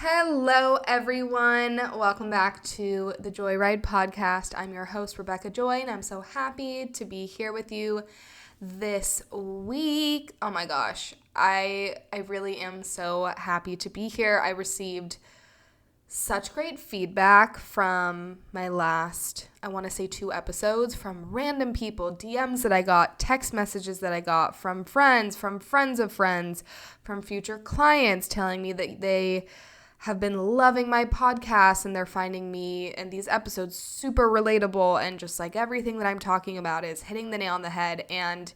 Hello, everyone. Welcome back to the Joyride podcast. I'm your host, Rebecca Joy, and I'm so happy to be here with you this week. Oh my gosh, I really am so happy to be here. I received such great feedback from my last, I want to say 2 episodes, from random people, DMs that I got, text messages that I got from friends of friends, from future clients telling me that they have been loving my podcast and they're finding me and these episodes super relatable, and just like everything that I'm talking about is hitting the nail on the head. And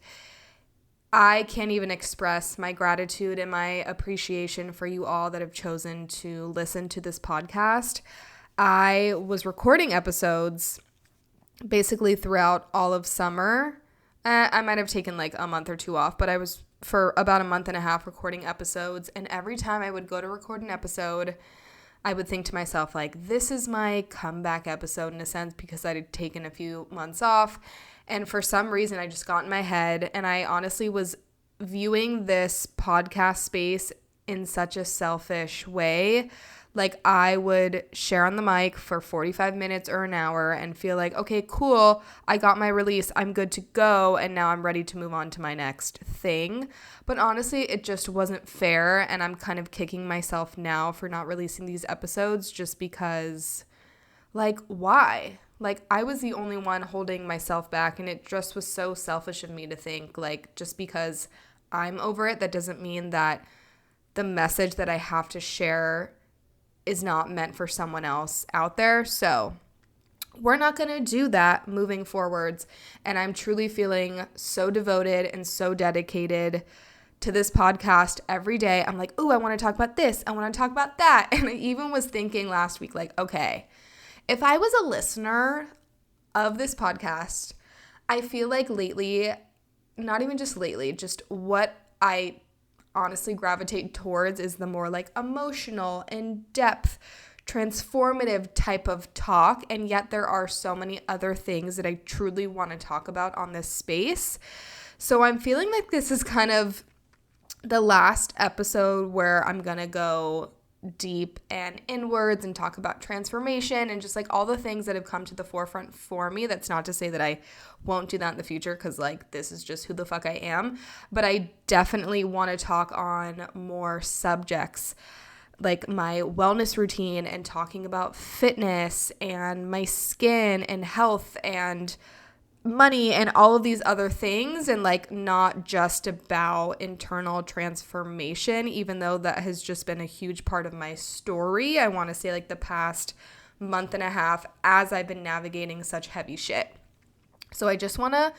I can't even express my gratitude and my appreciation for you all that have chosen to listen to this podcast. I was recording episodes basically throughout all of summer. I might have taken like a month or 2 off, but I was for about a month and a half recording episodes. And every time I would go to record an episode, I would think to myself, like, this is my comeback episode in a sense, because I had taken a few months off. And for some reason, I just got in my head, and I honestly was viewing this podcast space in such a selfish way. Like, I would share on the mic for 45 minutes or an hour and feel like, okay, cool, I got my release, I'm good to go, and now I'm ready to move on to my next thing. But honestly, it just wasn't fair, and I'm kind of kicking myself now for not releasing these episodes just because, like, why? Like, I was the only one holding myself back, and it just was so selfish of me to think, like, just because I'm over it, that doesn't mean that the message that I have to share is not meant for someone else out there. So we're not going to do that moving forwards. And I'm truly feeling so devoted and so dedicated to this podcast every day. I'm like, ooh, I want to talk about this. I want to talk about that. And I even was thinking last week, like, okay, if I was a listener of this podcast, I feel like lately, not even just lately, just what I honestly gravitate towards is the more like emotional, in-depth, transformative type of talk. And yet there are so many other things that I truly want to talk about on this space. So I'm feeling like this is kind of the last episode where I'm going to go deep and inwards and talk about transformation and just like all the things that have come to the forefront for me. That's not to say that I won't do that in the future, because like this is just who the fuck I am. But I definitely want to talk on more subjects like my wellness routine and talking about fitness and my skin and health and money and all of these other things, and like not just about internal transformation, even though that has just been a huge part of my story. I want to say like the past month and a half as I've been navigating such heavy shit. So I just want to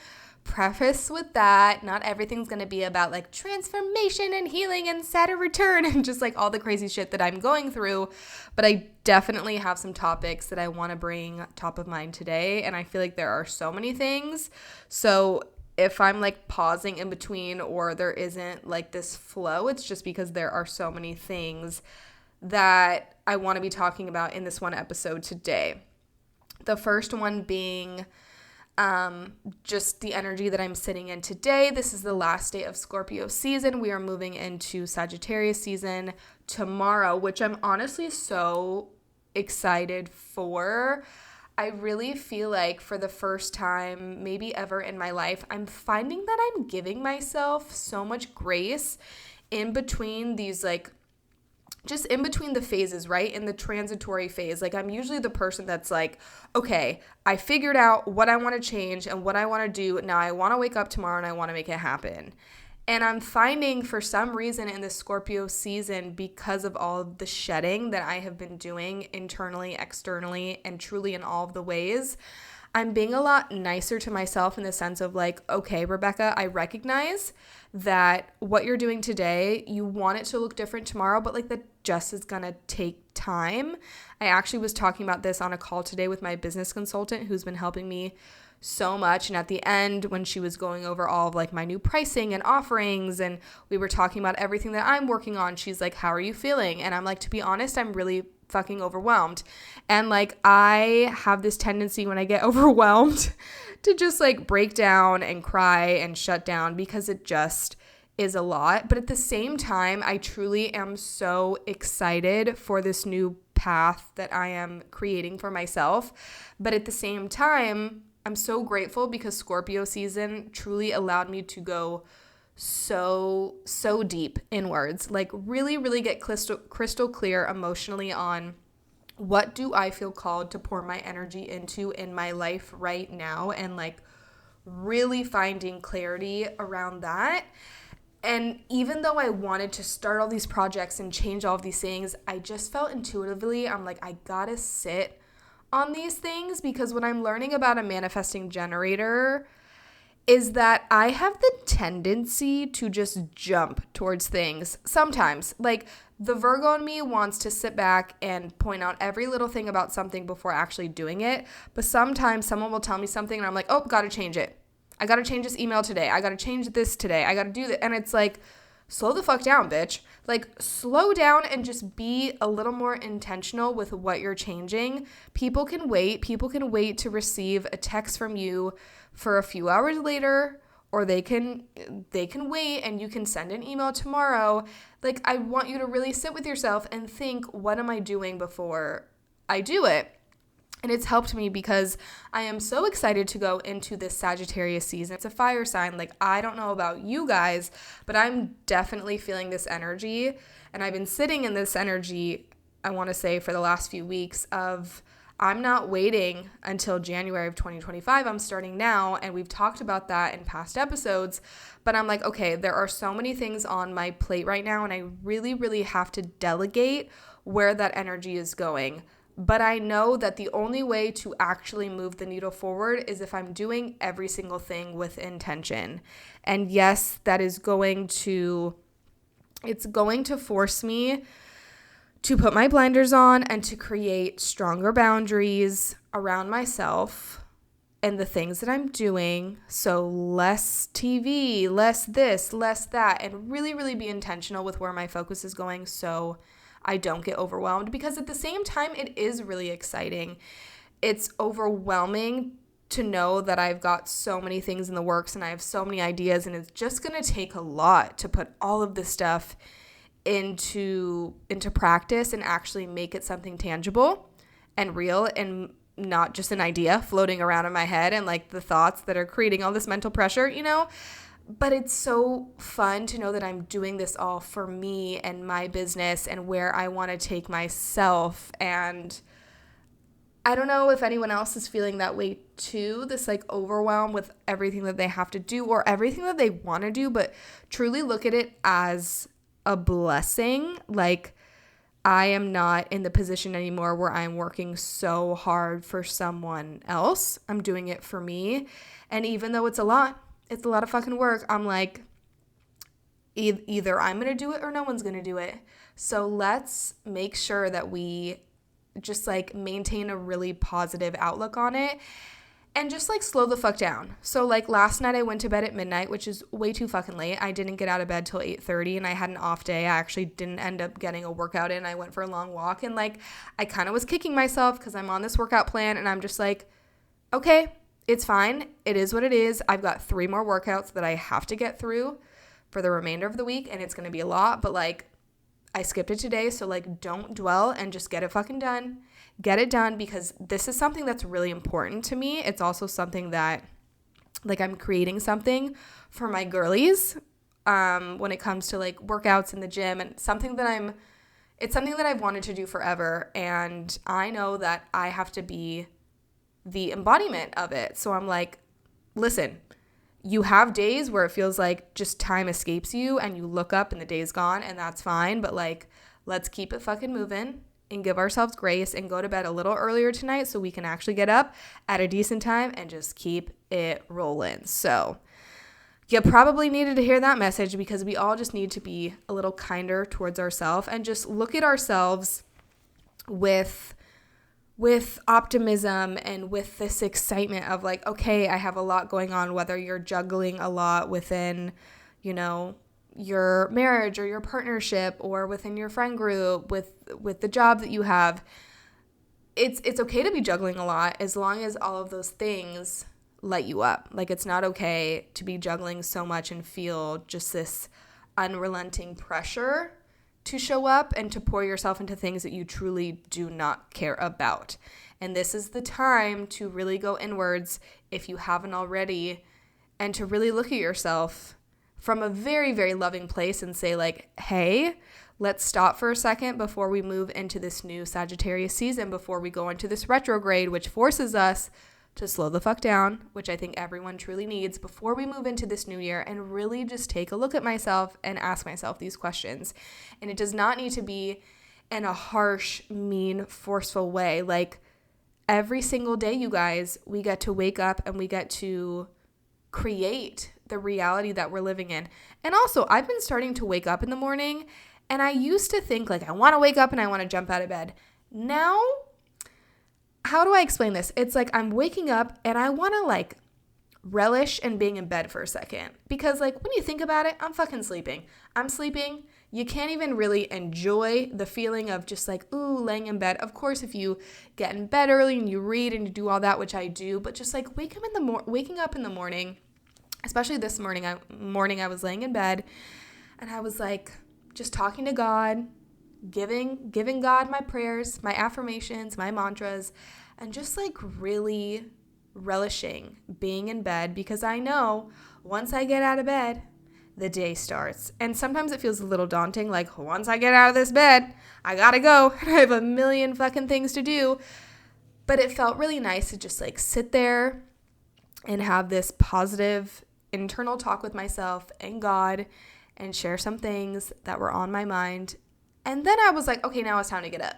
preface with that. Not everything's going to be about like transformation and healing and Saturn return and just like all the crazy shit that I'm going through. But I definitely have some topics that I want to bring top of mind today. And I feel like there are so many things. So if I'm like pausing in between or there isn't like this flow, it's just because there are so many things that I want to be talking about in this one episode today. The first one being just the energy that I'm sitting in today. This is the last day of Scorpio season. We are moving into Sagittarius season tomorrow, which I'm honestly so excited for. I really feel like for the first time, maybe ever in my life, I'm finding that I'm giving myself so much grace in between these like just in between the phases, right? In the transitory phase. Like I'm usually the person that's like, okay, I figured out what I want to change and what I want to do. Now I want to wake up tomorrow and I want to make it happen. And I'm finding for some reason in the Scorpio season, because of all of the shedding that I have been doing internally, externally, and truly in all of the ways, I'm being a lot nicer to myself in the sense of like, okay, Rebecca, I recognize that what you're doing today, you want it to look different tomorrow, but like that just is gonna take time. I actually was talking about this on a call today with my business consultant who's been helping me so much. And at the end, when she was going over all of like my new pricing and offerings, and we were talking about everything that I'm working on, she's like, how are you feeling? And I'm like, to be honest, I'm really fucking overwhelmed. And like, I have this tendency when I get overwhelmed to just like break down and cry and shut down, because it just is a lot. But at the same time, I truly am so excited for this new path that I am creating for myself. But at the same time, I'm so grateful because Scorpio season truly allowed me to go so deep inwards, like really, really get crystal clear emotionally on what do I feel called to pour my energy into in my life right now, and like really finding clarity around that. And even though I wanted to start all these projects and change all of these things, I just felt intuitively, I'm like, I gotta sit on these things, because what I'm learning about a manifesting generator is that I have the tendency to just jump towards things sometimes. Like, the Virgo in me wants to sit back and point out every little thing about something before actually doing it. But sometimes someone will tell me something and I'm like, oh, gotta change it. I gotta change this email today. I gotta change this today. I gotta do that. And it's like, slow the fuck down, bitch. Like, slow down and just be a little more intentional with what you're changing. People can wait. People can wait to receive a text from you for a few hours later, or they can wait and you can send an email tomorrow. Like, I want you to really sit with yourself and think, what am I doing before I do it? And it's helped me because I am so excited to go into this Sagittarius season. It's a fire sign. Like, I don't know about you guys, but I'm definitely feeling this energy. And I've been sitting in this energy, I want to say, for the last few weeks of, I'm not waiting until January of 2025. I'm starting now. And we've talked about that in past episodes. But I'm like, okay, there are so many things on my plate right now. And I really, really have to delegate where that energy is going. But I know that the only way to actually move the needle forward is if I'm doing every single thing with intention. And yes, that is it's going to force me to put my blinders on and to create stronger boundaries around myself and the things that I'm doing. So less TV, less this, less that, and really, really be intentional with where my focus is going so I don't get overwhelmed. Because at the same time, it is really exciting. It's overwhelming to know that I've got so many things in the works and I have so many ideas, and it's just going to take a lot to put all of this stuff into practice and actually make it something tangible and real, and not just an idea floating around in my head and like the thoughts that are creating all this mental pressure, you know? But it's so fun to know that I'm doing this all for me and my business and where I want to take myself. And I don't know if anyone else is feeling that way too, this like overwhelm with everything that they have to do or everything that they want to do, but truly look at it as a blessing. Like, I am not in the position anymore where I'm working so hard for someone else. I'm doing it for me. And even though it's a lot of fucking work, I'm like, either I'm going to do it or no one's going to do it. So let's make sure that we just like maintain a really positive outlook on it and just like slow the fuck down. So like last night I went to bed at midnight, which is way too fucking late. I didn't get out of bed till 8:30 and I had an off day. I actually didn't end up getting a workout in. I went for a long walk and like I kind of was kicking myself because I'm on this workout plan and I'm just like, okay, it's fine. It is what it is. I've got 3 more workouts that I have to get through for the remainder of the week, and it's going to be a lot, but like I skipped it today, so like don't dwell and just get it fucking done. Get it done, because this is something that's really important to me. It's also something that like I'm creating something for my girlies when it comes to like workouts in the gym, and it's something that I've wanted to do forever, and I know that I have to be the embodiment of it. So I'm like, listen, you have days where it feels like just time escapes you and you look up and the day's gone, and that's fine. But like, let's keep it fucking moving and give ourselves grace and go to bed a little earlier tonight so we can actually get up at a decent time and just keep it rolling. So you probably needed to hear that message, because we all just need to be a little kinder towards ourselves and just look at ourselves with optimism and with this excitement of like, okay, I have a lot going on, whether you're juggling a lot within, you know, your marriage or your partnership or within your friend group, with the job that you have. It's okay to be juggling a lot as long as all of those things light you up. Like, it's not okay to be juggling so much and feel just this unrelenting pressure to show up and to pour yourself into things that you truly do not care about. And this is the time to really go inwards if you haven't already, and to really look at yourself from a very, very loving place and say like, hey, let's stop for a second before we move into this new Sagittarius season, before we go into this retrograde, which forces us to slow the fuck down, which I think everyone truly needs before we move into this new year, and really just take a look at myself and ask myself these questions. And it does not need to be in a harsh, mean, forceful way. Like every single day, you guys, we get to wake up and we get to create the reality that we're living in. And also, I've been starting to wake up in the morning, and I used to think like I want to wake up and I want to jump out of bed. Now, how do I explain this? It's like I'm waking up and I want to like relish in being in bed for a second, because like when you think about it, I'm fucking sleeping. I'm sleeping. You can't even really enjoy the feeling of just like, ooh, laying in bed. Of course, if you get in bed early and you read and you do all that, which I do, but just like waking up in the morning, especially this morning, I was laying in bed and I was like just talking to God, giving God my prayers, my affirmations, my mantras, and just like really relishing being in bed, because I know once I get out of bed, the day starts. And sometimes it feels a little daunting, like once I get out of this bed, I gotta go. I have a million fucking things to do. But it felt really nice to just like sit there and have this positive internal talk with myself and God and share some things that were on my mind. And then I was like, okay, now it's time to get up.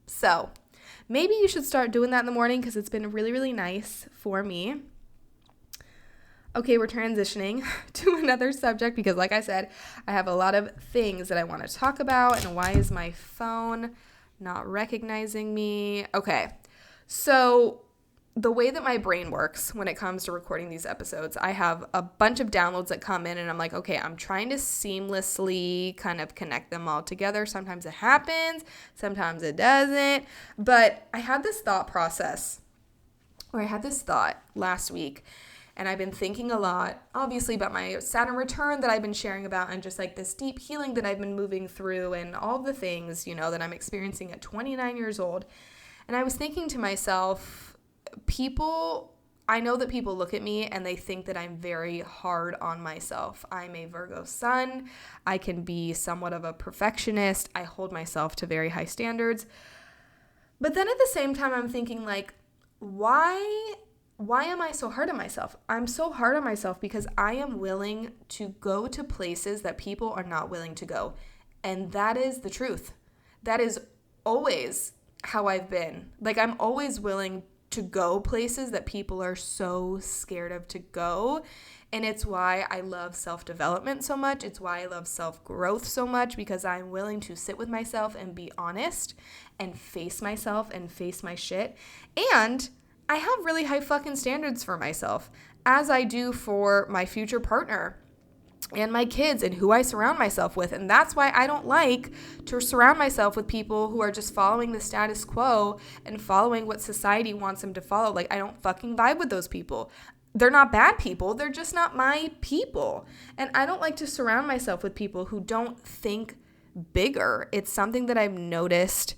So maybe you should start doing that in the morning, because it's been really, really nice for me. Okay, we're transitioning to another subject because, like I said, I have a lot of things that I want to talk about. And why is my phone not recognizing me? Okay, so the way that my brain works when it comes to recording these episodes, I have a bunch of downloads that come in and I'm like, okay, I'm trying to seamlessly kind of connect them all together. Sometimes it happens, sometimes it doesn't. But I had this thought last week, and I've been thinking a lot, obviously, about my Saturn return that I've been sharing about, and just like this deep healing that I've been moving through, and all the things, that I'm experiencing at 29 years old. And I was thinking to myself, I know that people look at me and they think that I'm very hard on myself. I'm a Virgo sun. I can be somewhat of a perfectionist. I hold myself to very high standards. But then at the same time, I'm thinking like, why am I so hard on myself? I'm so hard on myself because I am willing to go to places that people are not willing to go. And that is the truth. That is always how I've been. Like, I'm always willing to go places that people are so scared of to go. And it's why I love self-development so much. It's why I love self-growth so much, because I'm willing to sit with myself and be honest and face myself and face my shit. And I have really high fucking standards for myself, as I do for my future partner and my kids and who I surround myself with. And that's why I don't like to surround myself with people who are just following the status quo and following what society wants them to follow. Like, I don't fucking vibe with those people. They're not bad people. They're just not my people. And I don't like to surround myself with people who don't think bigger. It's something that I've noticed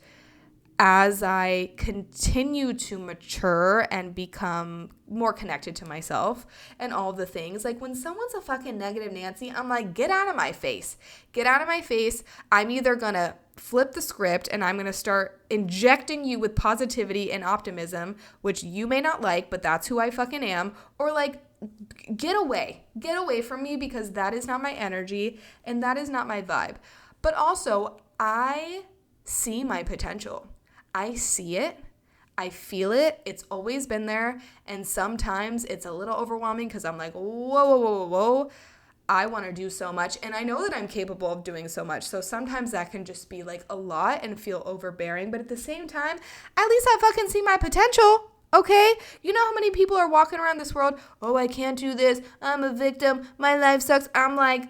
as I continue to mature and become more connected to myself and all the things. Like, when someone's a fucking negative Nancy, I'm like, get out of my face. Get out of my face. I'm either going to flip the script and I'm going to start injecting you with positivity and optimism, which you may not like, but that's who I fucking am. Or like, get away from me, because that is not my energy and that is not my vibe. But also, I see my potential. I see it. I feel it. It's always been there. And sometimes it's a little overwhelming because I'm like, whoa. I want to do so much. And I know that I'm capable of doing so much. So sometimes that can just be like a lot and feel overbearing. But at the same time, at least I fucking see my potential. Okay? You know how many people are walking around this world? Oh, I can't do this. I'm a victim. My life sucks. I'm like,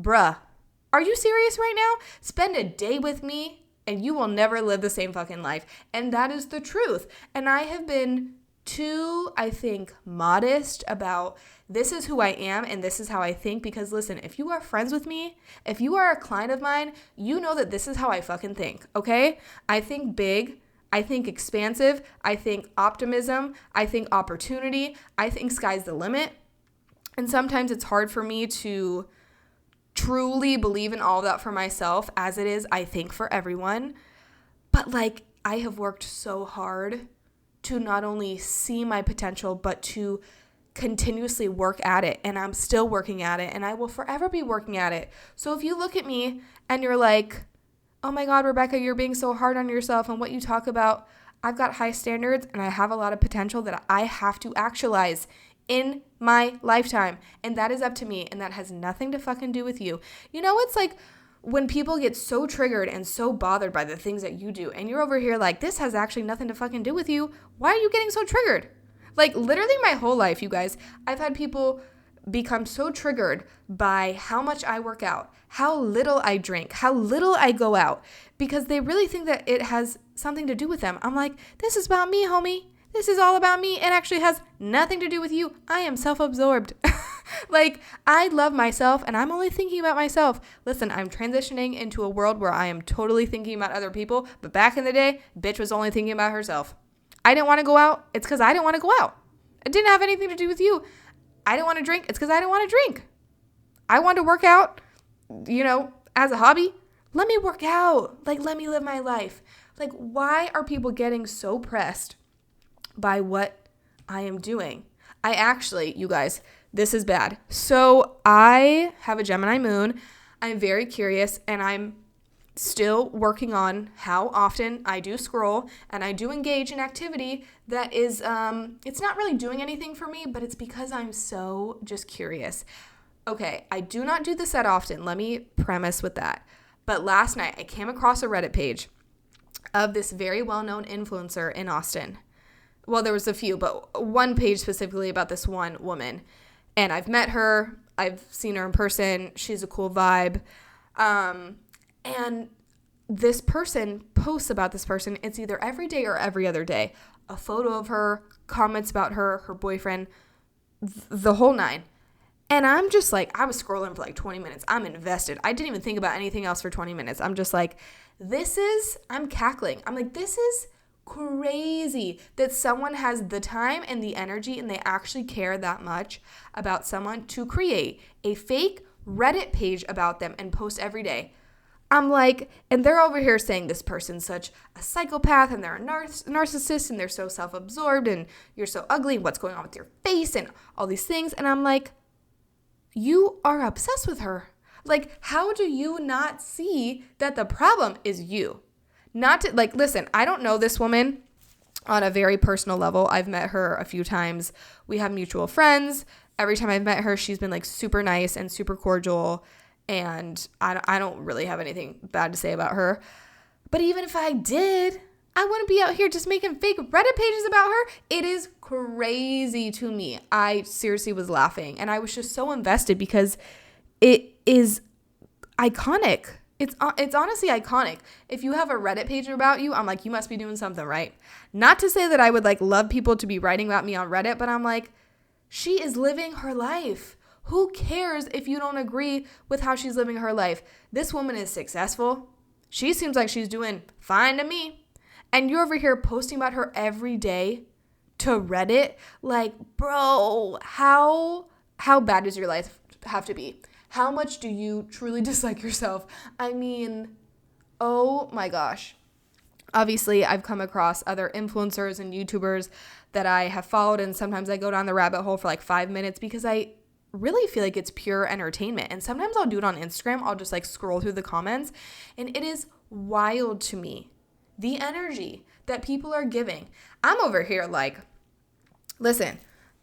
bruh, are you serious right now? Spend a day with me and you will never live the same fucking life. And that is the truth. And I have been too, I think, modest about this is who I am and this is how I think. Because listen, if you are friends with me, if you are a client of mine, you know that this is how I fucking think, okay? I think big. I think expansive. I think optimism. I think opportunity. I think sky's the limit. And sometimes it's hard for me to truly believe in all that for myself, as it is, I think, for everyone. But like, I have worked so hard to not only see my potential, but to continuously work at it. And I'm still working at it, and I will forever be working at it. So if you look at me and you're like, oh my God, Rebecca, you're being so hard on yourself and what you talk about, I've got high standards and I have a lot of potential that I have to actualize in my lifetime. And that is up to me. And that has nothing to fucking do with you. You know, it's like when people get so triggered and so bothered by the things that you do, and you're over here like, this has actually nothing to fucking do with you. Why are you getting so triggered? Like literally my whole life, you guys, I've had people become so triggered by how much I work out, how little I drink, how little I go out, because they really think that it has something to do with them. I'm like, this is about me, homie. This is all about me. It actually has nothing to do with you. I am self-absorbed. Like, I love myself and I'm only thinking about myself. Listen, I'm transitioning into a world where I am totally thinking about other people. But back in the day, bitch was only thinking about herself. I didn't want to go out. It's because I didn't want to go out. It didn't have anything to do with you. I didn't want to drink. It's because I didn't want to drink. I wanted to work out, as a hobby. Let me work out. Like, let me live my life. Like, why are people getting so pressed by what I am doing? I actually, you guys, this is bad. So I have a Gemini moon. I'm very curious, and I'm still working on how often I do scroll and I do engage in activity that is, it's not really doing anything for me, but it's because I'm so just curious. Okay, I do not do this that often. Let me premise with that. But last night I came across a Reddit page of this very well-known influencer in Austin. Well, there was a few, but one page specifically about this one woman. And I've met her. I've seen her in person. She's a cool vibe. And this person posts about this person. It's either every day or every other day. A photo of her, comments about her, her boyfriend, the whole nine. And I'm just like, I was scrolling for like 20 minutes. I'm invested. I didn't even think about anything else for 20 minutes. I'm just like, I'm cackling. I'm like, this is crazy that someone has the time and the energy and they actually care that much about someone to create a fake Reddit page about them and post every day. I'm like, and they're over here saying this person's such a psychopath and they're a narcissist and they're so self-absorbed and you're so ugly and what's going on with your face and all these things. And I'm like, you are obsessed with her. Like, how do you not see that the problem is you? Not to, like, listen, I don't know this woman on a very personal level. I've met her a few times. We have mutual friends. Every time I've met her, she's been like super nice and super cordial. And I don't really have anything bad to say about her. But even if I did, I wouldn't be out here just making fake Reddit pages about her. It is crazy to me. I seriously was laughing. And I was just so invested because it is iconic. It's honestly iconic. If you have a Reddit page about you, I'm like, you must be doing something right. Not to say that I would like love people to be writing about me on Reddit, but I'm like, she is living her life. Who cares if you don't agree with how she's living her life? This woman is successful. She seems like she's doing fine to me. And you're over here posting about her every day to Reddit. Like, bro, how bad does your life have to be? How much do you truly dislike yourself? I mean, oh my gosh. Obviously, I've come across other influencers and YouTubers that I have followed, and sometimes I go down the rabbit hole for like 5 minutes because I really feel like it's pure entertainment. And sometimes I'll do it on Instagram. I'll just like scroll through the comments, and it is wild to me, the energy that people are giving. I'm over here like, listen,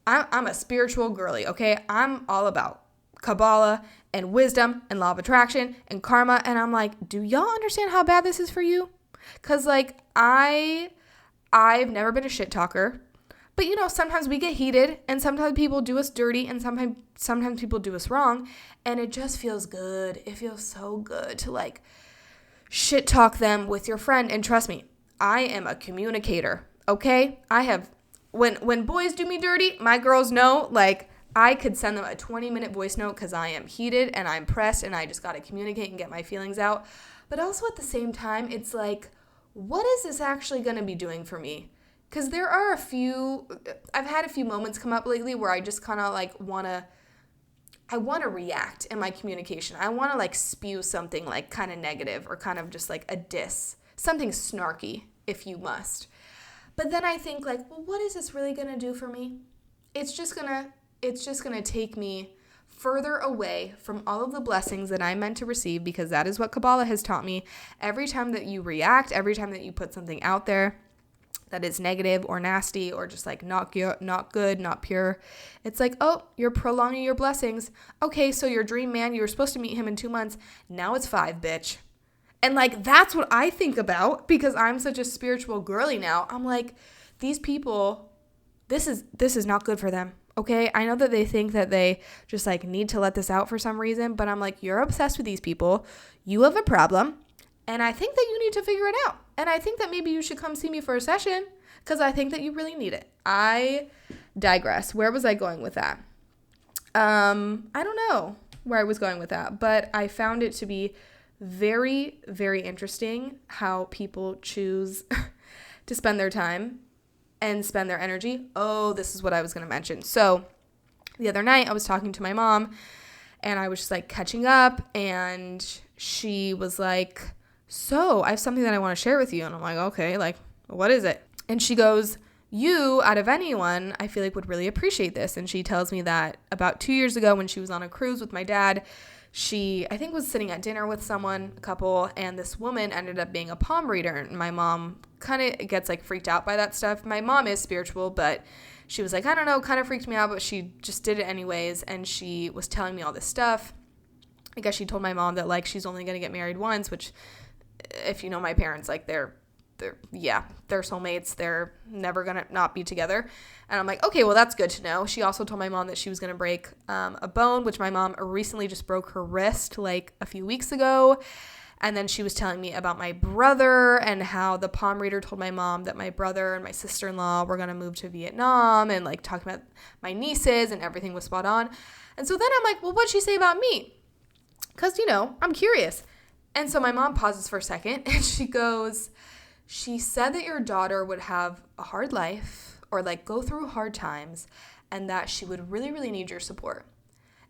I'm a spiritual girly, okay? I'm all about Kabbalah and wisdom and law of attraction and karma. And I'm like, do y'all understand how bad this is for you? Because like I've never been a shit talker, but sometimes we get heated and sometimes people do us dirty and sometimes people do us wrong, and it just feels good. It feels so good to like shit talk them with your friend. And trust me, I am a communicator, okay? I have when boys do me dirty, my girls know, like, I could send them a 20-minute voice note because I am heated and I'm pressed and I just got to communicate and get my feelings out. But also at the same time, it's like, what is this actually going to be doing for me? Because I've had a few moments come up lately where I just kind of like I want to react in my communication. I want to like spew something like kind of negative or kind of just like a diss, something snarky if you must. But then I think like, well, what is this really going to do for me? It's just going to take me further away from all of the blessings that I'm meant to receive, because that is what Kabbalah has taught me. Every time that you react, every time that you put something out there that is negative or nasty or just like not good, not pure, it's like, oh, you're prolonging your blessings. Okay, so your dream man, you were supposed to meet him in 2 months. Now it's 5, bitch. And like, that's what I think about, because I'm such a spiritual girly now. I'm like, these people, this is not good for them. Okay, I know that they think that they just like need to let this out for some reason, but I'm like, you're obsessed with these people. You have a problem, and I think that you need to figure it out. And I think that maybe you should come see me for a session, because I think that you really need it. I digress. Where was I going with that? I don't know where I was going with that, but I found it to be very, very interesting how people choose to spend their time and spend their energy. Oh, this is what I was going to mention. So the other night I was talking to my mom and I was just like catching up, and she was like, so I have something that I want to share with you. And I'm like, okay, like, what is it? And she goes, you, out of anyone, I feel like would really appreciate this. And she tells me that about 2 years ago when she was on a cruise with my dad, she, I think, was sitting at dinner with a couple, and this woman ended up being a palm reader. And my mom kind of gets like freaked out by that stuff. My mom is spiritual, but she was like, I don't know, kind of freaked me out, but she just did it anyways. And she was telling me all this stuff. I guess she told my mom that like she's only going to get married once, which if you know my parents, like they're soulmates. They're never going to not be together. And I'm like, okay, well, that's good to know. She also told my mom that she was going to break a bone, which my mom recently just broke her wrist like a few weeks ago. And then she was telling me about my brother and how the palm reader told my mom that my brother and my sister-in-law were going to move to Vietnam, and like talking about my nieces, and everything was spot on. And so then I'm like, well, what'd she say about me? Because, you know, I'm curious. And so my mom pauses for a second and she goes, she said that your daughter would have a hard life or like go through hard times, and that she would really, really need your support.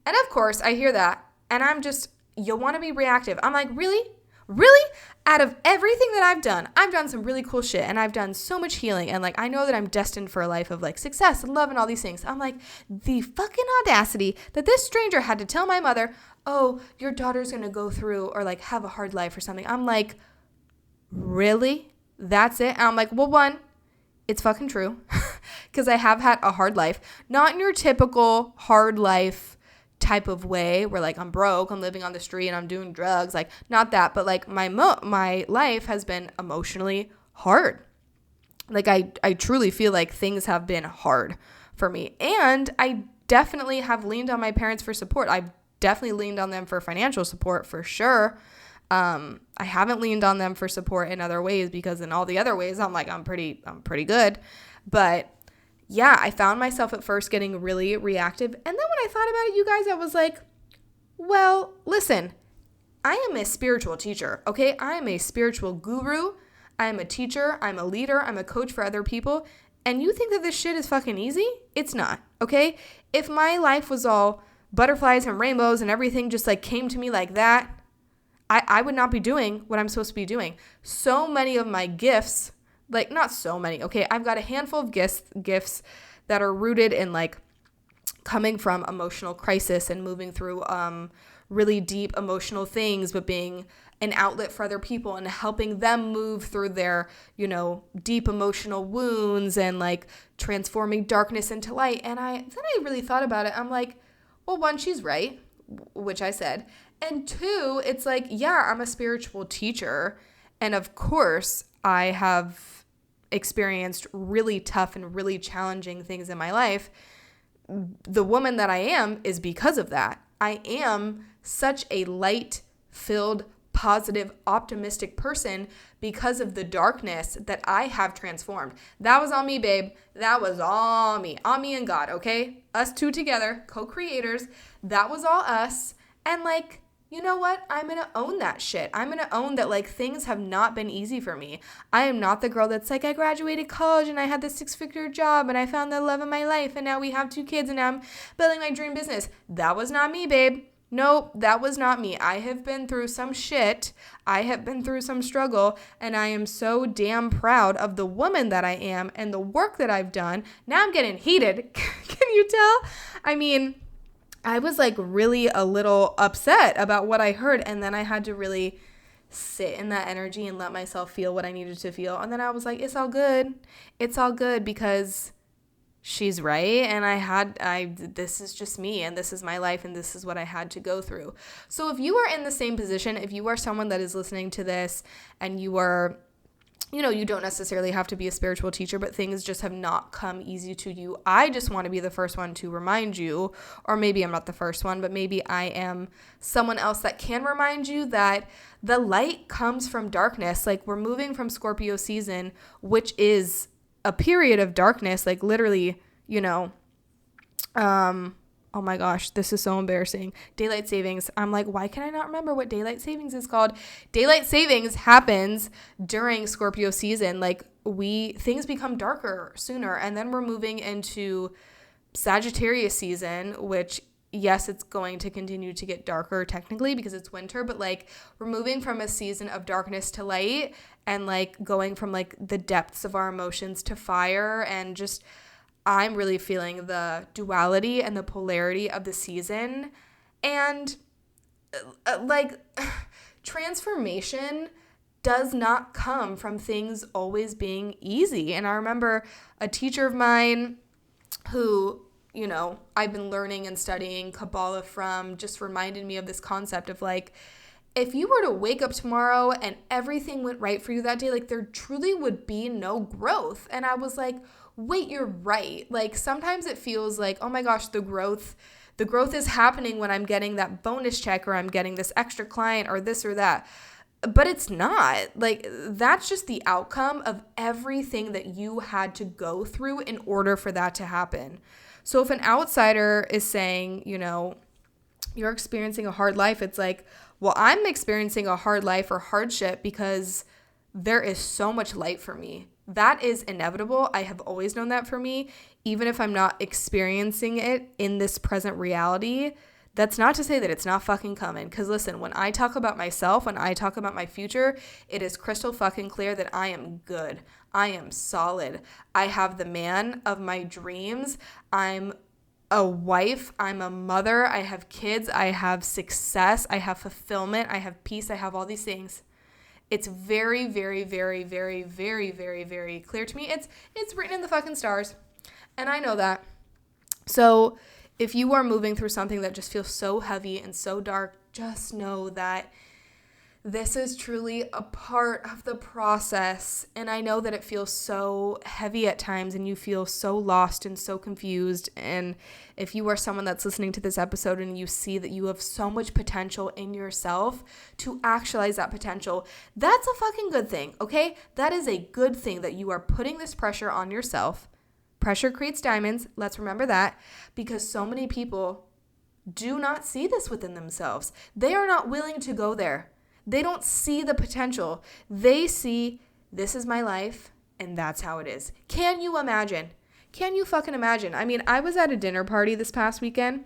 And of course I hear that and I'm just, you'll want to be reactive. I'm like, really? Really? Out of everything that I've done some really cool shit, and I've done so much healing, and like I know that I'm destined for a life of like success and love and all these things. I'm like, the fucking audacity that this stranger had to tell my mother, oh, your daughter's gonna go through or like have a hard life or something. I'm like, really? That's it? And I'm like, well, one, it's fucking true, because I have had a hard life, not in your typical hard life type of way where like I'm broke, I'm living on the street, and I'm doing drugs, like not that, but like my life has been emotionally hard. Like I truly feel like things have been hard for me, and I definitely have leaned on my parents for support. I've definitely leaned on them for financial support for sure. I haven't leaned on them for support in other ways, because in all the other ways I'm like I'm pretty good. But yeah, I found myself at first getting really reactive. And then when I thought about it, you guys, I was like, well, listen, I am a spiritual teacher, okay? I am a spiritual guru. I am a teacher. I'm a leader. I'm a coach for other people. And you think that this shit is fucking easy? It's not, okay? If my life was all butterflies and rainbows and everything just like came to me like that, I would not be doing what I'm supposed to be doing. So many of my gifts, like not so many, okay? I've got a handful of gifts that are rooted in like coming from emotional crisis and moving through really deep emotional things, but being an outlet for other people and helping them move through their, you know, deep emotional wounds and like transforming darkness into light. And then I really thought about it. I'm like, well, one, she's right, which I said. And two, it's like, yeah, I'm a spiritual teacher. And of course, I have experienced really tough and really challenging things in my life. The woman that I am is because of that. I am such a light-filled, positive, optimistic person because of the darkness that I have transformed. That was all me, babe. That was all me and God, okay? Us two together, co-creators. That was all us. And like, you know what? I'm going to own that shit. I'm going to own that like things have not been easy for me. I am not the girl that's like, I graduated college and I had this 6-figure job and I found the love of my life and now we have 2 kids and now I'm building my dream business. That was not me, babe. Nope, that was not me. I have been through some shit. I have been through some struggle, and I am so damn proud of the woman that I am and the work that I've done. Now I'm getting heated. Can you tell? I mean, I was like really a little upset about what I heard, and then I had to really sit in that energy and let myself feel what I needed to feel. And then I was like, it's all good. It's all good because she's right, and this is just me, and this is my life, and this is what I had to go through. So if you are in the same position, if you are someone that is listening to this and you are, you don't necessarily have to be a spiritual teacher, but things just have not come easy to you, I just want to be the first one to remind you, or maybe I'm not the first one, but maybe I am someone else that can remind you that the light comes from darkness. Like, we're moving from Scorpio season, which is a period of darkness, like literally, oh my gosh, this is so embarrassing. Daylight savings. I'm like, why can I not remember what daylight savings is called? Daylight savings happens during Scorpio season. Like, things become darker sooner, and then we're moving into Sagittarius season, which, yes, it's going to continue to get darker technically because it's winter, but like, we're moving from a season of darkness to light, and like going from like the depths of our emotions to fire, and just I'm really feeling the duality and the polarity of the season. And like, transformation does not come from things always being easy. And I remember a teacher of mine who, I've been learning and studying Kabbalah from, just reminded me of this concept of like, if you were to wake up tomorrow and everything went right for you that day, like, there truly would be no growth. And I was like, wait, you're right. Like, sometimes it feels like, oh my gosh, the growth is happening when I'm getting that bonus check, or I'm getting this extra client, or this or that. But it's not. Like, that's just the outcome of everything that you had to go through in order for that to happen. So if an outsider is saying, you're experiencing a hard life, it's like, well, I'm experiencing a hard life or hardship because there is so much light for me. That is inevitable. I have always known that for me, even if I'm not experiencing it in this present reality. That's not to say that it's not fucking coming. Because listen, when I talk about myself, when I talk about my future, it is crystal fucking clear that I am good. I am solid. I have the man of my dreams. I'm a wife. I'm a mother. I have kids. I have success. I have fulfillment. I have peace. I have all these things. It's very, very, very, very, very, very, very clear to me. It's written in the fucking stars. And I know that. So if you are moving through something that just feels so heavy and so dark, just know that this is truly a part of the process. And I know that it feels so heavy at times and you feel so lost and so confused. And if you are someone that's listening to this episode and you see that you have so much potential in yourself to actualize that potential, that's a fucking good thing, okay? That is a good thing that you are putting this pressure on yourself. Pressure creates diamonds. Let's remember that, because so many people do not see this within themselves. They are not willing to go there. They don't see the potential. They see, this is my life and that's how it is. Can you imagine? Can you fucking imagine? I mean, I was at a dinner party this past weekend,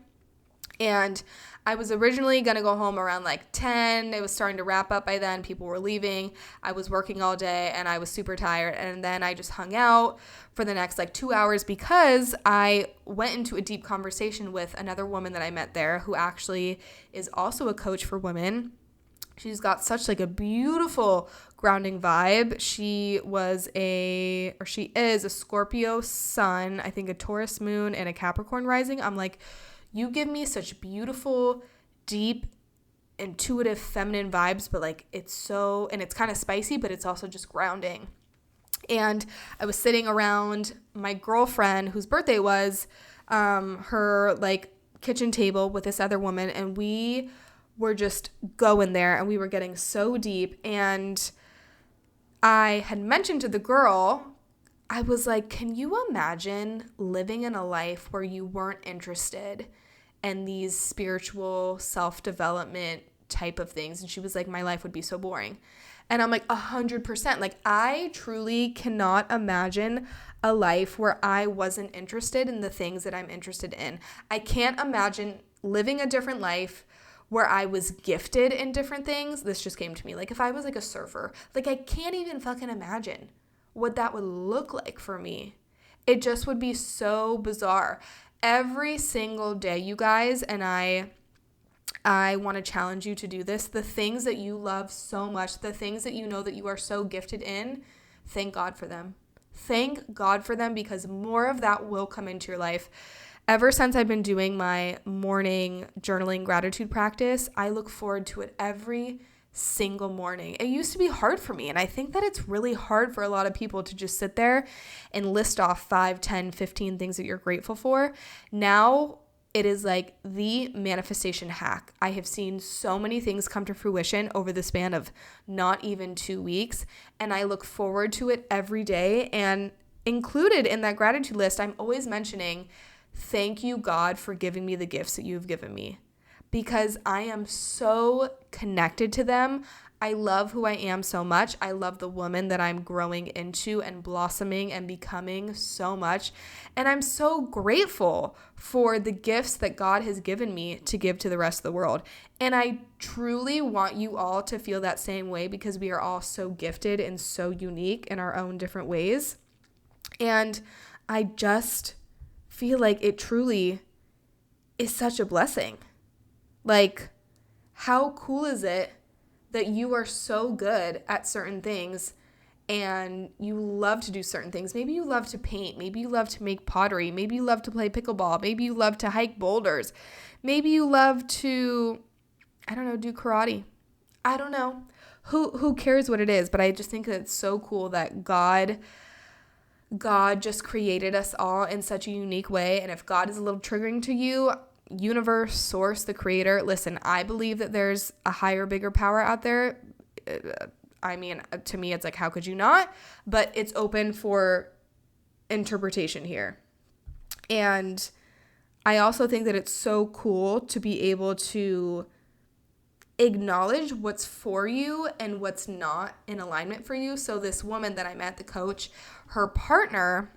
and I was originally going to go home around like 10. It was starting to wrap up by then. People were leaving. I was working all day and I was super tired. And then I just hung out for the next like 2 hours because I went into a deep conversation with another woman that I met there who actually is also a coach for women. She's got such like a beautiful grounding vibe. She is a Scorpio sun, I think a Taurus moon, and a Capricorn rising. I'm like, you give me such beautiful, deep, intuitive, feminine vibes, but like it's kind of spicy, but it's also just grounding. And I was sitting around my girlfriend whose birthday was her like kitchen table with this other woman, and we were just going there and we were getting so deep. And I had mentioned to the girl, I was like, can you imagine living in a life where you weren't interested in these spiritual self-development type of things? And she was like, my life would be so boring. And I'm like, 100%. Like, I truly cannot imagine a life where I wasn't interested in the things that I'm interested in. I can't imagine living a different life where I was gifted in different things. This just came to me. Like, if I was like a surfer, like, I can't even fucking imagine what that would look like for me. It just would be so bizarre. Every single day, you guys, and I want to challenge you to do this. The things that you love so much, the things that you know that you are so gifted in, thank God for them. Thank God for them, because more of that will come into your life. Ever since I've been doing my morning journaling gratitude practice, I look forward to it every single morning. It used to be hard for me, and I think that it's really hard for a lot of people to just sit there and list off 5, 10, 15 things that you're grateful for. Now, it is like the manifestation hack. I have seen so many things come to fruition over the span of not even 2 weeks, and I look forward to it every day. And included in that gratitude list, I'm always mentioning, thank you, God, for giving me the gifts that you've given me, because I am so connected to them. I love who I am so much. I love the woman that I'm growing into and blossoming and becoming so much. And I'm so grateful for the gifts that God has given me to give to the rest of the world. And I truly want you all to feel that same way, because we are all so gifted and so unique in our own different ways. And I just feel like it truly is such a blessing. Like, how cool is it that you are so good at certain things and you love to do certain things? Maybe you love to paint. Maybe you love to make pottery. Maybe you love to play pickleball. Maybe you love to hike boulders. Maybe you love to, I don't know, do karate. I don't know. Who cares what it is? But I just think that it's so cool that God just created us all in such a unique way. And if God is a little triggering to you, universe, source, the creator, listen, I believe that there's a higher, bigger power out there. I mean, to me, it's like, how could you not? But it's open for interpretation here. And I also think that it's so cool to be able to acknowledge what's for you and what's not in alignment for you. So this woman that I met, the coach, her partner,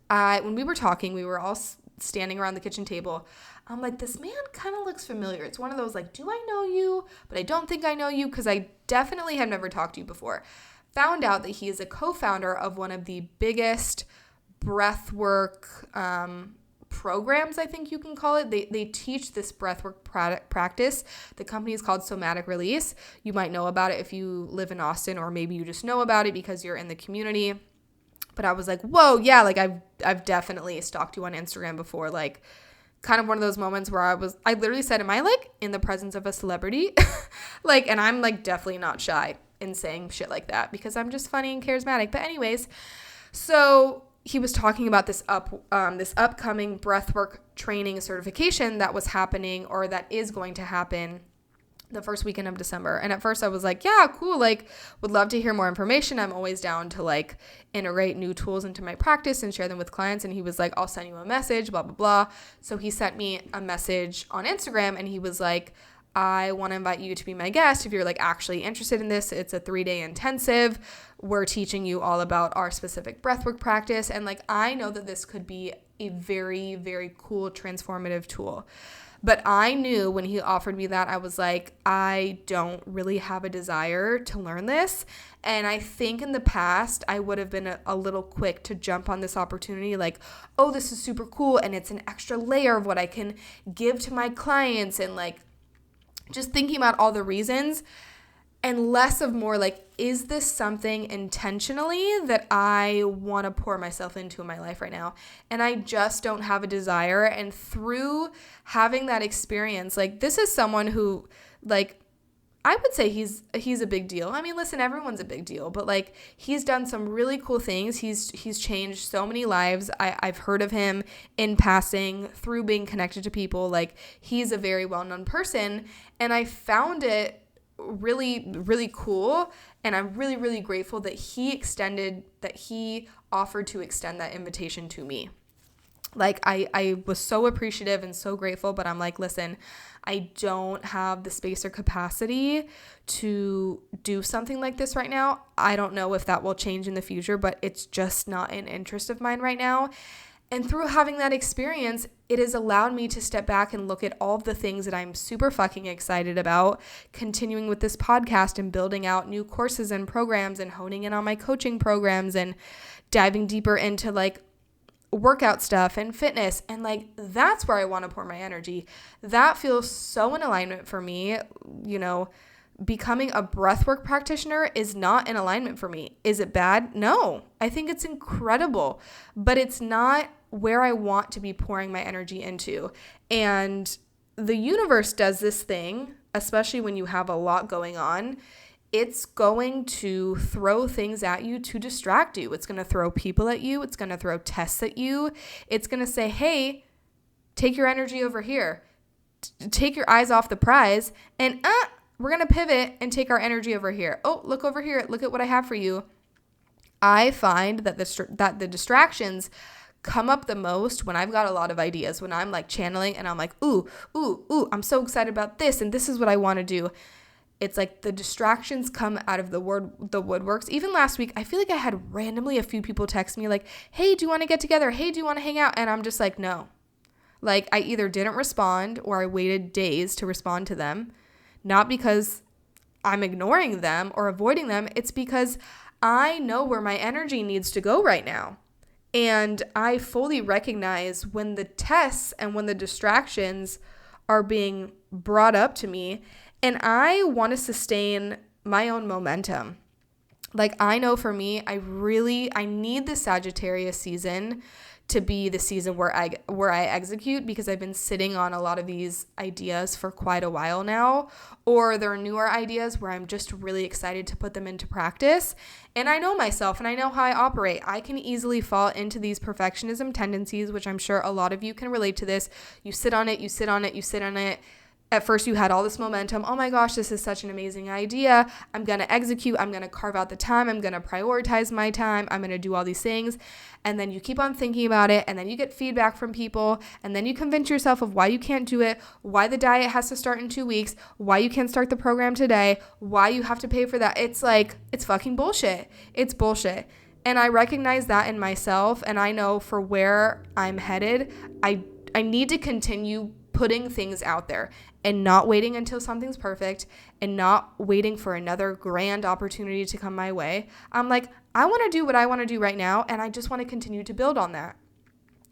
when we were talking, we were all standing around the kitchen table. I'm like, this man kind of looks familiar. It's one of those like, do I know you? But I don't think I know you, because I definitely have never talked to you before. Found out that he is a co-founder of one of the biggest breathwork programs, I think you can call it. They teach this breathwork practice. The company is called Somatic Release. You might know about it if you live in Austin, or maybe you just know about it because you're in the community. But I was like, whoa, yeah, like I've definitely stalked you on Instagram before. Like, kind of one of those moments where I literally said, am I like in the presence of a celebrity? Like, and I'm like definitely not shy in saying shit like that, because I'm just funny and charismatic. But anyways, so he was talking about this upcoming breathwork training certification that was happening, or that is going to happen, the first weekend of December. And at first I was like, yeah, cool. Like, would love to hear more information. I'm always down to like integrate new tools into my practice and share them with clients. And he was like, I'll send you a message, blah, blah, blah. So he sent me a message on Instagram, and he was like, I want to invite you to be my guest if you're like actually interested in this. It's a 3-day intensive. We're teaching you all about our specific breathwork practice. And like, I know that this could be a very, very cool transformative tool. But I knew when he offered me that, I was like, I don't really have a desire to learn this. And I think in the past, I would have been a little quick to jump on this opportunity, like, oh, this is super cool, and it's an extra layer of what I can give to my clients, and like just thinking about all the reasons, and less of more like, is this something intentionally that I want to pour myself into in my life right now? And I just don't have a desire. And through having that experience, like, this is someone who, like, I would say he's a big deal. I mean, listen, everyone's a big deal, but like he's done some really cool things. He's changed so many lives. I've heard of him in passing through being connected to people. Like he's a very well-known person, and I found it really, really cool. And I'm really, really grateful that he offered to extend that invitation to me. Like I was so appreciative and so grateful, but I'm like, listen, I don't have the space or capacity to do something like this right now. I don't know if that will change in the future, but it's just not an interest of mine right now. And through having that experience, it has allowed me to step back and look at all of the things that I'm super fucking excited about, continuing with this podcast and building out new courses and programs and honing in on my coaching programs and diving deeper into like workout stuff and fitness. And like, that's where I want to pour my energy. That feels so in alignment for me. You know, becoming a breathwork practitioner is not in alignment for me. Is it bad? No, I think it's incredible, but it's not where I want to be pouring my energy into. And the universe does this thing, especially when you have a lot going on. It's going to throw things at you to distract you. It's going to throw people at you. It's going to throw tests at you. It's going to say, hey, take your energy over here. Take your eyes off the prize. And we're going to pivot and take our energy over here. Oh, look over here. Look at what I have for you. I find that the distractions come up the most when I've got a lot of ideas, when I'm like channeling and I'm like, ooh, I'm so excited about this. And this is what I want to do. It's like the distractions come out of the woodworks. Even last week, I feel like I had randomly a few people text me like, hey, do you want to get together? Hey, do you want to hang out? And I'm just like, no. Like I either didn't respond or I waited days to respond to them. Not because I'm ignoring them or avoiding them. It's because I know where my energy needs to go right now. And I fully recognize when the tests and when the distractions are being brought up to me, and I want to sustain my own momentum. Like I know for me, I need the Sagittarius season to be the season where I execute, because I've been sitting on a lot of these ideas for quite a while now, or there are newer ideas where I'm just really excited to put them into practice. And I know myself and I know how I operate. I can easily fall into these perfectionism tendencies, which I'm sure a lot of you can relate to this. You sit on it. At first you had all this momentum. Oh my gosh, this is such an amazing idea. I'm going to execute. I'm going to carve out the time. I'm going to prioritize my time. I'm going to do all these things. And then you keep on thinking about it. And then you get feedback from people. And then you convince yourself of why you can't do it, why the diet has to start in 2 weeks, why you can't start the program today, why you have to pay for that. It's like, it's fucking bullshit. It's bullshit. And I recognize that in myself. And I know for where I'm headed, I need to continue putting things out there and not waiting until something's perfect and not waiting for another grand opportunity to come my way. I'm like, I want to do what I want to do right now, and I just want to continue to build on that.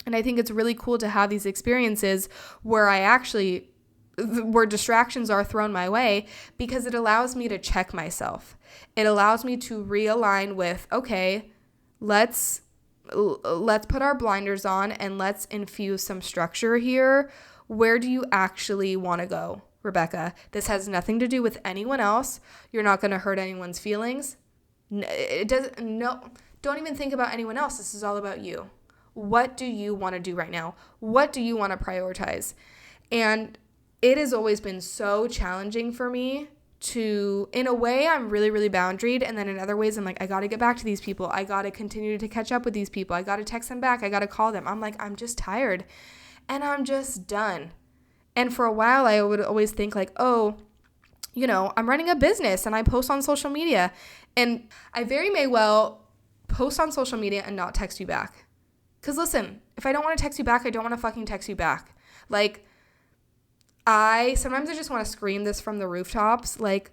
And I think it's really cool to have these experiences where where distractions are thrown my way, because it allows me to check myself. It allows me to realign with, okay, let's put our blinders on and let's infuse some structure here. Where do you actually want to go, Rebecca? This has nothing to do with anyone else. You're not going to hurt anyone's feelings. Don't even think about anyone else. This is all about you. What do you want to do right now? What do you want to prioritize? And it has always been so challenging for me to, in a way, I'm really, really boundaried. And then in other ways, I'm like, I got to get back to these people. I got to continue to catch up with these people. I got to text them back. I got to call them. I'm like, I'm just tired. And I'm just done. And for a while, I would always think like, oh, I'm running a business and I post on social media. And I very may well post on social media and not text you back. Because listen, if I don't want to text you back, I don't want to fucking text you back. Like, sometimes I just want to scream this from the rooftops. Like,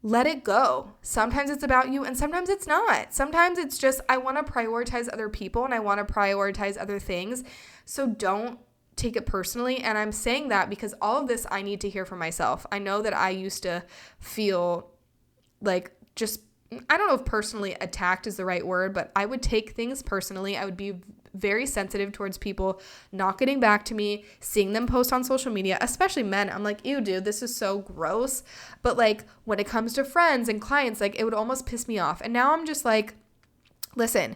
let it go. Sometimes it's about you and sometimes it's not. Sometimes it's just, I want to prioritize other people and I want to prioritize other things. So don't take it personally. And I'm saying that because all of this I need to hear from myself. I know that I used to feel like I don't know if personally attacked is the right word, but I would take things personally. I would be very sensitive towards people not getting back to me, seeing them post on social media, especially men. I'm like, ew, dude, this is so gross. But like when it comes to friends and clients, like it would almost piss me off. And now I'm just like, listen,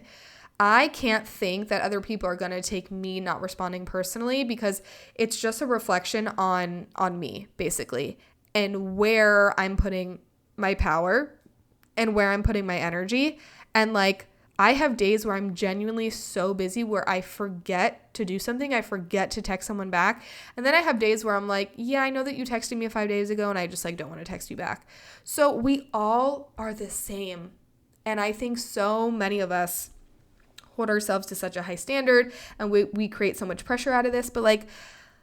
I can't think that other people are going to take me not responding personally, because it's just a reflection on me, basically, and where I'm putting my power and where I'm putting my energy. And like, I have days where I'm genuinely so busy where I forget to do something. I forget to text someone back. And then I have days where I'm like, yeah, I know that you texted me 5 days ago and I just like don't want to text you back. So we all are the same. And I think so many of us hold ourselves to such a high standard, and we create so much pressure out of this. But like,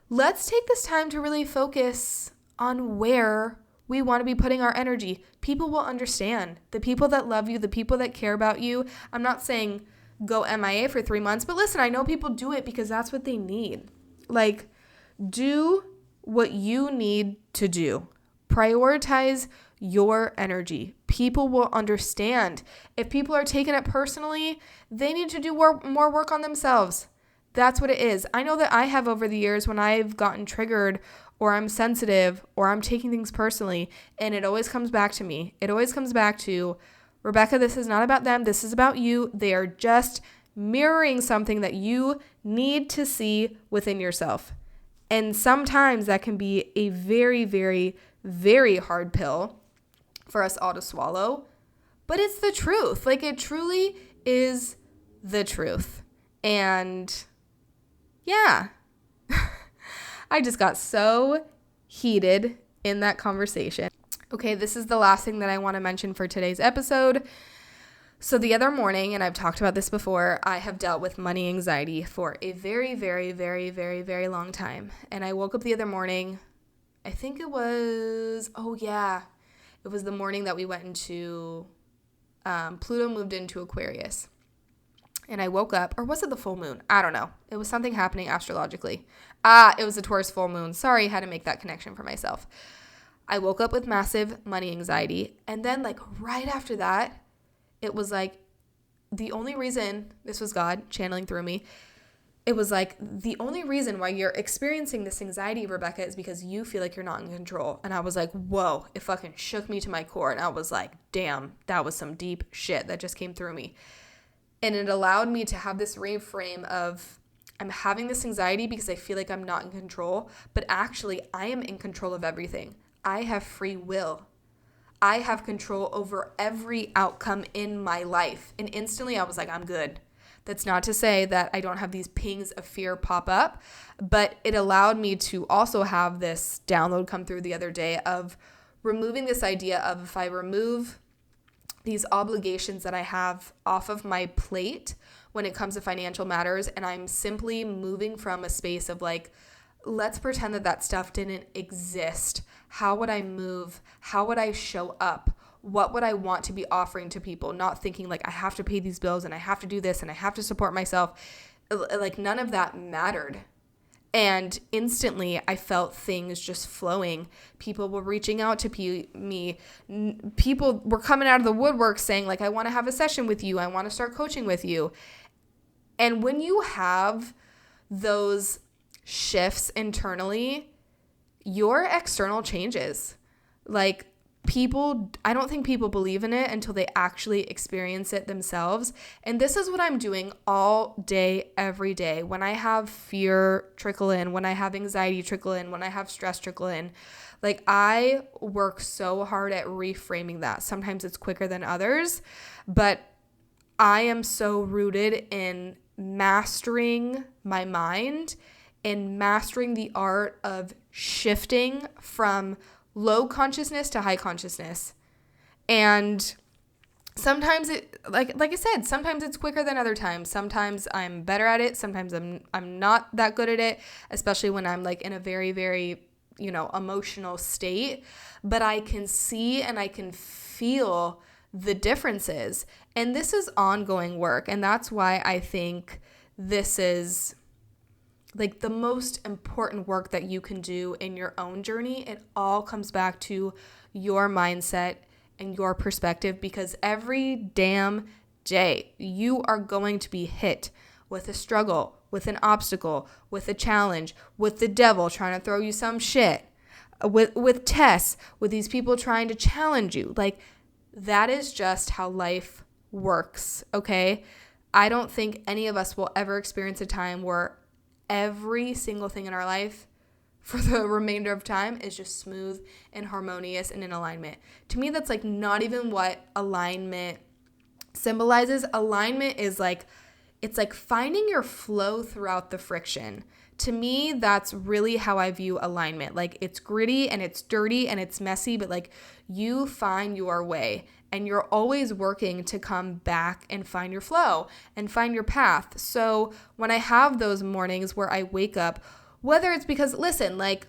let's take this time to really focus on where we want to be putting our energy. People will understand. The people that love you, the people that care about you. I'm not saying go MIA for 3 months, but listen, I know people do it because that's what they need. Like, do what you need to do. Prioritize your energy. People will understand. If people are taking it personally, they need to do more work on themselves. That's what it is. I know that I have over the years when I've gotten triggered or I'm sensitive or I'm taking things personally, and it always comes back to me. It always comes back to, Rebecca, this is not about them. This is about you. They are just mirroring something that you need to see within yourself. And sometimes that can be a very, very, very hard pill for us all to swallow, but it's the truth. Like, it truly is the truth. And yeah, I just got so heated in that conversation. Okay, this is the last thing that I want to mention for today's episode. So the other morning, and I've talked about this before, I have dealt with money anxiety for a very, very, very, very, very long time. And I woke up the other morning, I think it was, it was the morning that we went into, Pluto moved into Aquarius. And I woke up, or was it the full moon? I don't know. It was something happening astrologically. It was the Taurus full moon. Sorry, I had to make that connection for myself. I woke up with massive money anxiety. And then like right after that, it was like the only reason, this was God channeling through me, it was like the only reason why you're experiencing this anxiety, Rebecca, is because you feel like you're not in control. And I was like, whoa, it fucking shook me to my core. And I was like, damn, that was some deep shit that just came through me. And it allowed me to have this reframe of, I'm having this anxiety because I feel like I'm not in control, but actually I am in control of everything. I have free will. I have control over every outcome in my life. And instantly I was like, I'm good. That's not to say that I don't have these pings of fear pop up, but it allowed me to also have this download come through the other day of removing this idea of, if I remove these obligations that I have off of my plate when it comes to financial matters, and I'm simply moving from a space of like, let's pretend that stuff didn't exist. How would I move? How would I show up? What would I want to be offering to people? Not thinking like I have to pay these bills and I have to do this and I have to support myself. Like none of that mattered. And instantly I felt things just flowing. People were reaching out to me. People were coming out of the woodwork saying like, I want to have a session with you. I want to start coaching with you. And when you have those shifts internally, your external changes. Like I don't think people believe in it until they actually experience it themselves. And this is what I'm doing all day, every day. When I have fear trickle in, when I have anxiety trickle in, when I have stress trickle in, like I work so hard at reframing that. Sometimes it's quicker than others, but I am so rooted in mastering my mind and mastering the art of shifting from low consciousness to high consciousness. And sometimes it, like I said, sometimes it's quicker than other times. Sometimes I'm better at it. Sometimes I'm not that good at it, especially when I'm like in a very, very, emotional state. But I can see and I can feel the differences. And this is ongoing work. And that's why I think this is like the most important work that you can do in your own journey. It all comes back to your mindset and your perspective, because every damn day you are going to be hit with a struggle, with an obstacle, with a challenge, with the devil trying to throw you some shit, with tests, with these people trying to challenge you. Like, that is just how life works, okay? I don't think any of us will ever experience a time where every single thing in our life for the remainder of time is just smooth and harmonious and in alignment. To me, that's like not even what alignment symbolizes. Alignment is like, it's like finding your flow throughout the friction. To me, that's really how I view alignment. Like, it's gritty and it's dirty and it's messy, but like you find your way and you're always working to come back and find your flow and find your path. So when I have those mornings where I wake up, whether it's because, listen, like,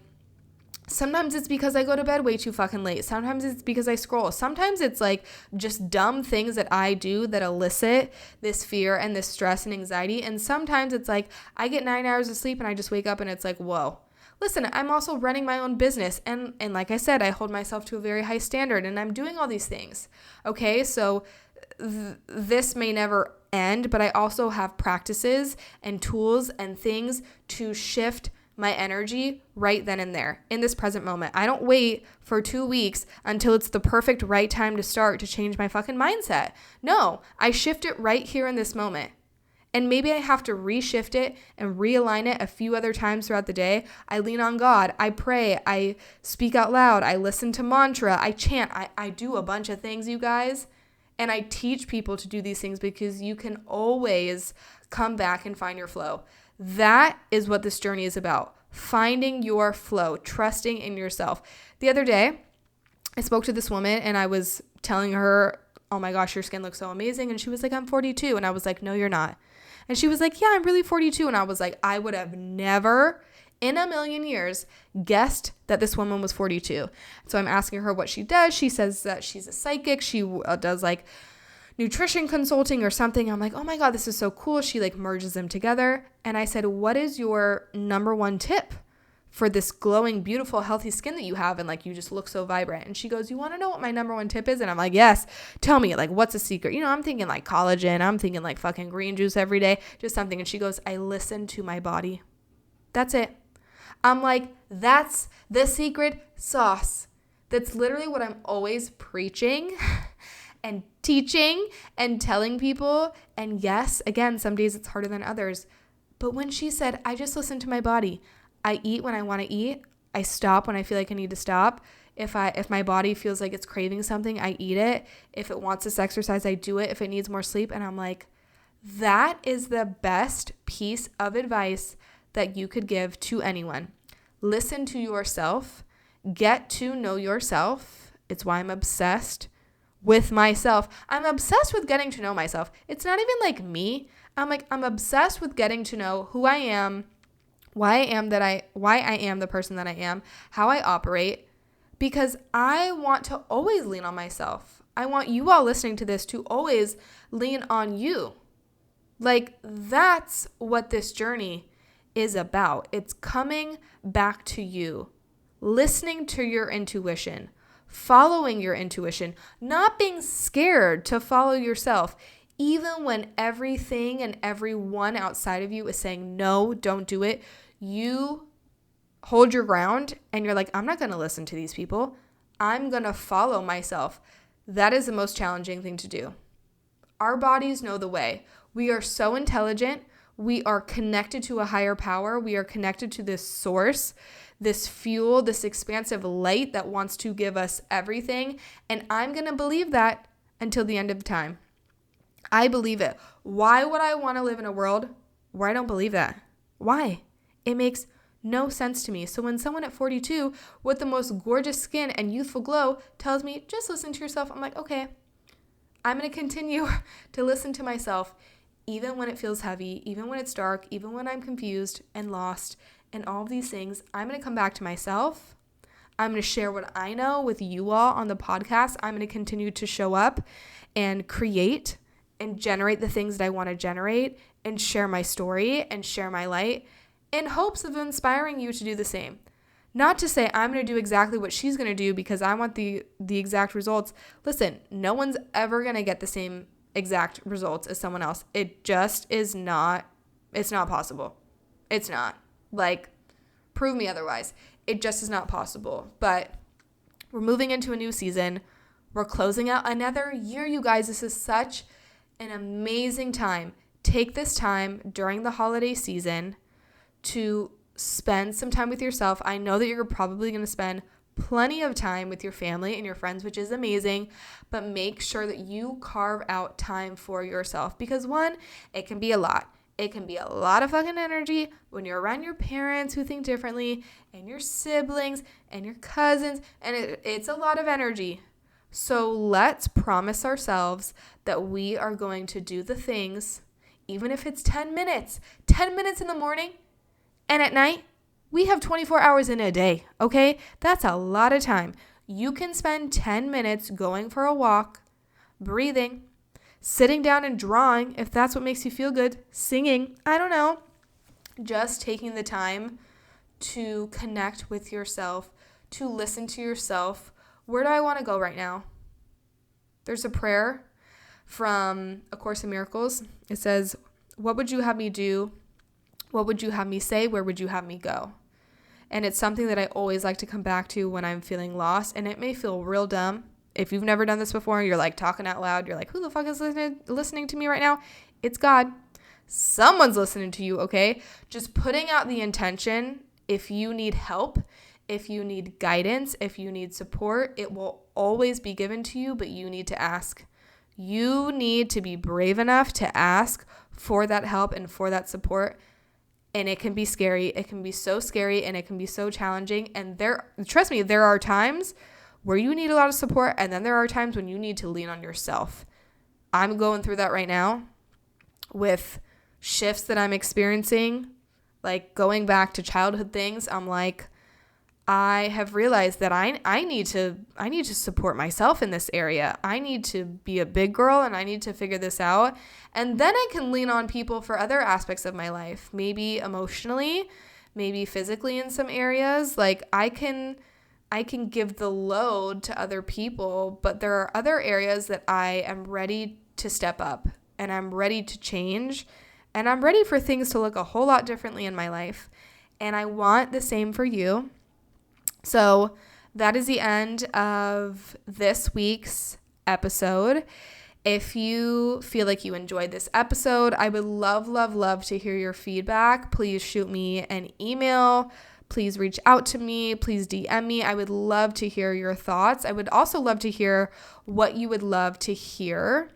sometimes it's because I go to bed way too fucking late. Sometimes it's because I scroll. Sometimes it's like just dumb things that I do that elicit this fear and this stress and anxiety. And sometimes it's like I get 9 hours of sleep and I just wake up and it's like, whoa. Listen, I'm also running my own business. And like I said, I hold myself to a very high standard and I'm doing all these things. Okay, so this may never end, but I also have practices and tools and things to shift my energy right then and there in this present moment. I don't wait for 2 weeks until it's the perfect right time to start to change my fucking mindset. No, I shift it right here in this moment. And maybe I have to reshift it and realign it a few other times throughout the day. I lean on God. I pray. I speak out loud. I listen to mantra. I chant. I do a bunch of things, you guys. And I teach people to do these things because you can always come back and find your flow. That is what this journey is about. Finding your flow, trusting in yourself. The other day, I spoke to this woman and I was telling her, oh my gosh, your skin looks so amazing. And she was like, I'm 42. And I was like, no, you're not. And she was like, yeah, I'm really 42. And I was like, I would have never in a million years guessed that this woman was 42. So I'm asking her what she does. She says that she's a psychic. She does like nutrition consulting or something. I'm like, oh my God, this is so cool. She like merges them together. And I said, what is your number one tip for this glowing, beautiful, healthy skin that you have? And like, you just look so vibrant. And she goes, you want to know what my number one tip is? And I'm like, yes, tell me, like, what's a secret? You know, I'm thinking like collagen. I'm thinking like fucking green juice every day, just something. And she goes, I listen to my body. That's it. I'm like, that's the secret sauce. That's literally what I'm always preaching and teaching and telling people. And yes, again, some days it's harder than others. But when she said, I just listen to my body. I eat when I want to eat. I stop when I feel like I need to stop. If my body feels like it's craving something, I eat it. If it wants this exercise, I do it. If it needs more sleep. And I'm like, that is the best piece of advice that you could give to anyone. Listen to yourself. Get to know yourself. It's why I'm obsessed with myself. I'm obsessed with getting to know myself. It's not even like me. I'm obsessed with getting to know who I am, why I am the person that I am, how I operate, because I want to always lean on myself. I want you all listening to this to always lean on you. Like, that's what this journey is about. It's coming back to you, listening to your intuition, following your intuition, not being scared to follow yourself, even when everything and everyone outside of you is saying, no, don't do it. You hold your ground and you're like, I'm not going to listen to these people. I'm going to follow myself. That is the most challenging thing to do. Our bodies know the way. We are so intelligent. We are connected to a higher power. We are connected to this source, this fuel, this expansive light that wants to give us everything. And I'm going to believe that until the end of time. I believe it. Why would I want to live in a world where I don't believe that? Why? It makes no sense to me. So when someone at 42 with the most gorgeous skin and youthful glow tells me, just listen to yourself, I'm like, okay, I'm going to continue to listen to myself, even when it feels heavy, even when it's dark, even when I'm confused and lost and all of these things. I'm going to come back to myself. I'm going to share what I know with you all on the podcast. I'm going to continue to show up and create and generate the things that I want to generate and share my story and share my light in hopes of inspiring you to do the same. Not to say I'm going to do exactly what she's going to do because I want the exact results. Listen, no one's ever going to get the same exact results as someone else. It just is not It's not possible. It's not. Like, prove me otherwise. It just is not possible. But we're moving into a new season. We're closing out another year, you guys. This is such an amazing time. Take this time during the holiday season to spend some time with yourself. I know that you're probably going to spend plenty of time with your family and your friends, which is amazing, but make sure that you carve out time for yourself, because one, it can be a lot. It can be a lot of fucking energy when you're around your parents who think differently and your siblings and your cousins, and it's a lot of energy. So let's promise ourselves that we are going to do the things, even if it's 10 minutes in the morning and at night. We have 24 hours in a day, okay? That's a lot of time. You can spend 10 minutes going for a walk, breathing, sitting down and drawing, if that's what makes you feel good, singing, I don't know. Just taking the time to connect with yourself, to listen to yourself. Where do I want to go right now? There's a prayer from A Course in Miracles. It says, what would you have me do? What would you have me say? Where would you have me go? And it's something that I always like to come back to when I'm feeling lost. And it may feel real dumb. If you've never done this before, you're like talking out loud. You're like, who the fuck is listening to me right now? It's God. Someone's listening to you, okay? Just putting out the intention. If you need help, if you need guidance, if you need support, it will always be given to you, but you need to ask. You need to be brave enough to ask for that help and for that support. And it can be scary. It can be so scary, and it can be so challenging. And trust me, there are times where you need a lot of support, and then there are times when you need to lean on yourself. I'm going through that right now with shifts that I'm experiencing, like going back to childhood things. I'm like, I have realized that I need to support myself in this area. I need to be a big girl, and I need to figure this out. And then I can lean on people for other aspects of my life, maybe emotionally, maybe physically in some areas. Like I can give the load to other people, but there are other areas that I am ready to step up, and I'm ready to change, and I'm ready for things to look a whole lot differently in my life. And I want the same for you. So that is the end of this week's episode. If you feel like you enjoyed this episode, I would love to hear your feedback. Please shoot me an email. Please reach out to me. Please DM me. I would love to hear your thoughts. I would also love to hear what you would love to hear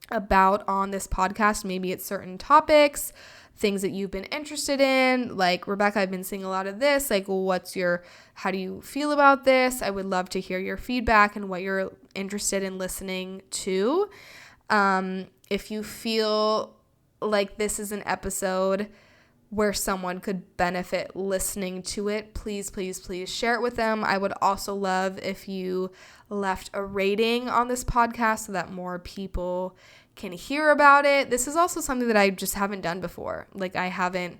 about on this podcast. Maybe it's certain topics, things that you've been interested in. Like, Rebecca, I've been seeing a lot of this. Like, how do you feel about this? I would love to hear your feedback and what you're interested in listening to. If you feel like this is an episode where someone could benefit listening to it, please share it with them. I would also love if you left a rating on this podcast so that more people can hear about it. This is also something that I just haven't done before. Like, I haven't,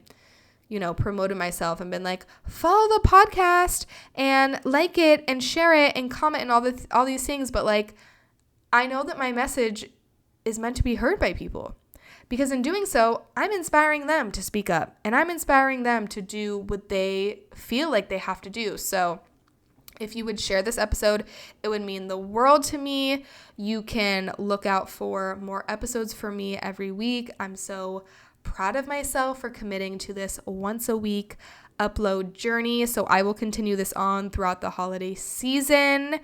promoted myself and been like, follow the podcast and like it and share it and comment and all these things. But like, I know that my message is meant to be heard by people, because in doing so, I'm inspiring them to speak up, and I'm inspiring them to do what they feel like they have to do. So if you would share this episode, it would mean the world to me. You can look out for more episodes from me every week. I'm so proud of myself for committing to this once a week upload journey. So I will continue this on throughout the holiday season.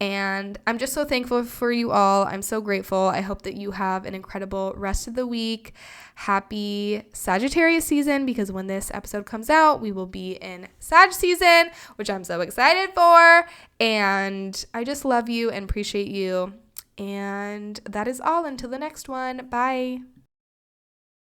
And I'm just so thankful for you all. I'm so grateful. I hope that you have an incredible rest of the week. Happy Sagittarius season, because when this episode comes out, we will be in Sag season, which I'm so excited for. And I just love you and appreciate you. And that is all until the next one. Bye.